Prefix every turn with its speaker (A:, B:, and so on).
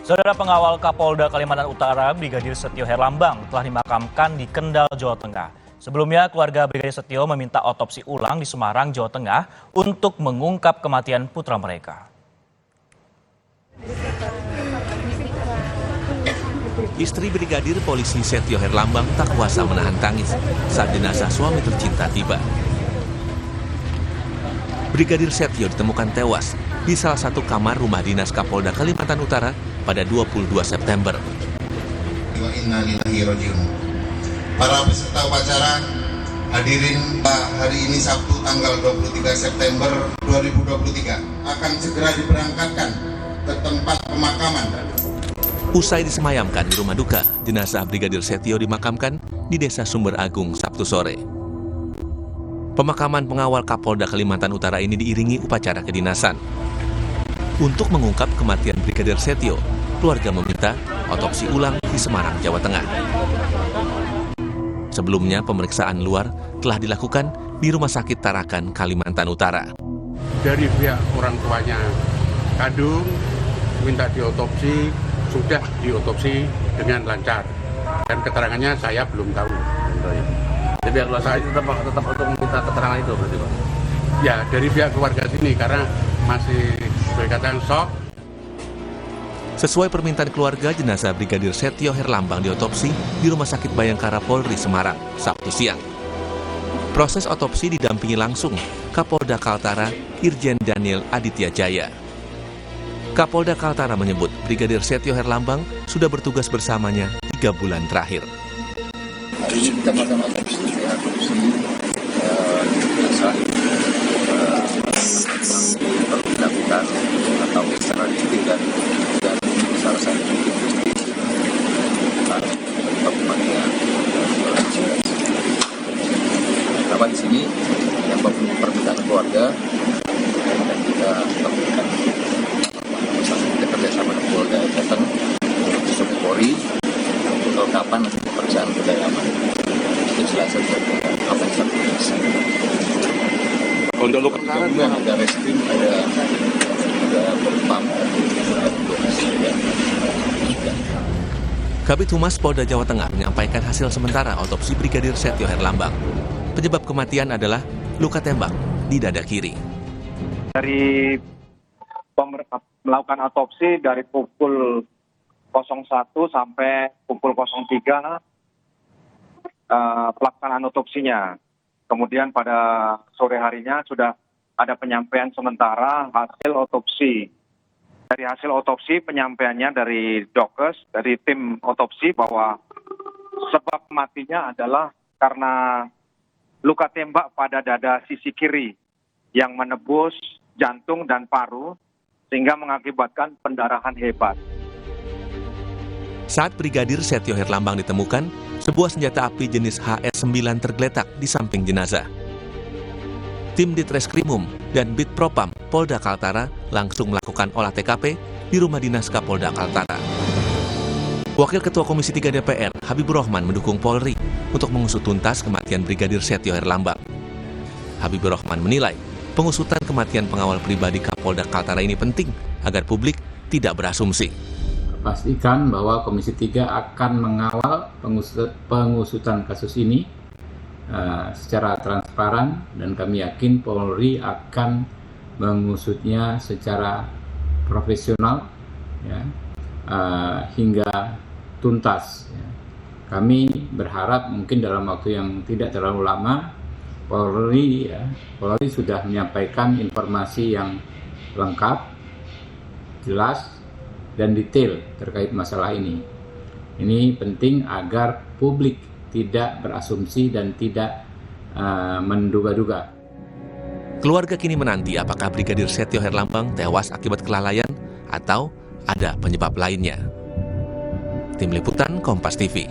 A: Saudara pengawal Kapolda Kalimantan Utara, Brigadir Setio Herlambang, telah dimakamkan di Kendal, Jawa Tengah. Sebelumnya, keluarga Brigadir Setio meminta otopsi ulang di Semarang, Jawa Tengah untuk mengungkap kematian putra mereka.
B: Istri Brigadir Polisi Setio Herlambang tak kuasa menahan tangis saat jenazah suami tercinta tiba. Brigadir Setio ditemukan tewas di salah satu kamar rumah dinas Kapolda Kalimantan Utara pada 22 September.
C: Para peserta upacara hadirin hari ini Sabtu tanggal 23 September 2023 akan segera diberangkatkan ke tempat pemakaman.
B: Usai disemayamkan di rumah duka, jenazah Brigadir Setio dimakamkan di Desa Sumber Agung Sabtu sore. Pemakaman pengawal Kapolda Kalimantan Utara ini diiringi upacara kedinasan. Untuk mengungkap kematian Brigadir Setio, keluarga meminta otopsi ulang di Semarang, Jawa Tengah. Sebelumnya, pemeriksaan luar telah dilakukan di Rumah Sakit Tarakan, Kalimantan Utara.
D: Dari pihak orang tuanya kandung minta diotopsi, sudah diotopsi dengan lancar. Dan keterangannya saya belum tahu.
E: Jadi pihak keluarga tetap untuk meminta keterangan itu berarti Pak?
D: Ya, dari pihak keluarga sini karena masih berkaitan shock.
B: Sesuai permintaan keluarga, jenazah Brigadir Setio Herlambang diotopsi di Rumah Sakit Bayangkara Polri Semarang, Sabtu siang. Proses otopsi didampingi langsung Kapolda Kaltara, Irjen Daniel Aditya Jaya. Kapolda Kaltara menyebut Brigadir Setio Herlambang sudah bertugas bersamanya 3 bulan terakhir.
F: Hari ini kita melakukan otopsi dilakukan atau secara detail dan salah satu kematian. Apa di sini yang permintaan keluarga dan kita lakukan kerjasama dengan Polda Jateng, Polri untuk kelengkapan pemeriksaan kedalaman. Itu jelas saja apa yang kita periksa.
E: Untuk luka
F: ada reskrim, ada pam,
B: Kabid Humas Polda Jawa Tengah menyampaikan hasil sementara otopsi Brigadir Setio Herlambang. Penyebab kematian adalah luka tembak di dada kiri.
G: Dari melakukan otopsi dari pukul 01 sampai pukul 03 pelaksanaan otopsinya. Kemudian pada sore harinya sudah ada penyampaian sementara hasil otopsi. Dari hasil otopsi penyampaiannya dari Dokes, dari tim otopsi bahwa sebab matinya adalah karena luka tembak pada dada sisi kiri yang menembus jantung dan paru sehingga mengakibatkan pendarahan hebat.
B: Saat Brigadir Setio Herlambang ditemukan, sebuah senjata api jenis HS-9 tergeletak di samping jenazah. Tim Ditreskrimum dan Bitpropam Polda Kaltara langsung melakukan olah TKP di rumah dinas Kapolda Kaltara. Wakil Ketua Komisi 3 DPR, Habibur Rahman mendukung Polri untuk mengusut tuntas kematian Brigadir Setio Herlambang. Habibur Rahman menilai pengusutan kematian pengawal pribadi Kapolda Kaltara ini penting agar publik tidak berasumsi.
H: Pastikan bahwa Komisi 3 akan mengawal pengusutan kasus ini secara transparan dan kami yakin Polri akan mengusutnya secara profesional ya, hingga tuntas. Ya. Kami berharap mungkin dalam waktu yang tidak terlalu lama Polri sudah menyampaikan informasi yang lengkap, jelas, dan detail terkait masalah ini. Ini penting agar publik tidak berasumsi dan tidak menduga-duga.
B: Keluarga kini menanti apakah Brigadir Setio Herlambang tewas akibat kelalaian atau ada penyebab lainnya. Tim Liputan Kompas TV.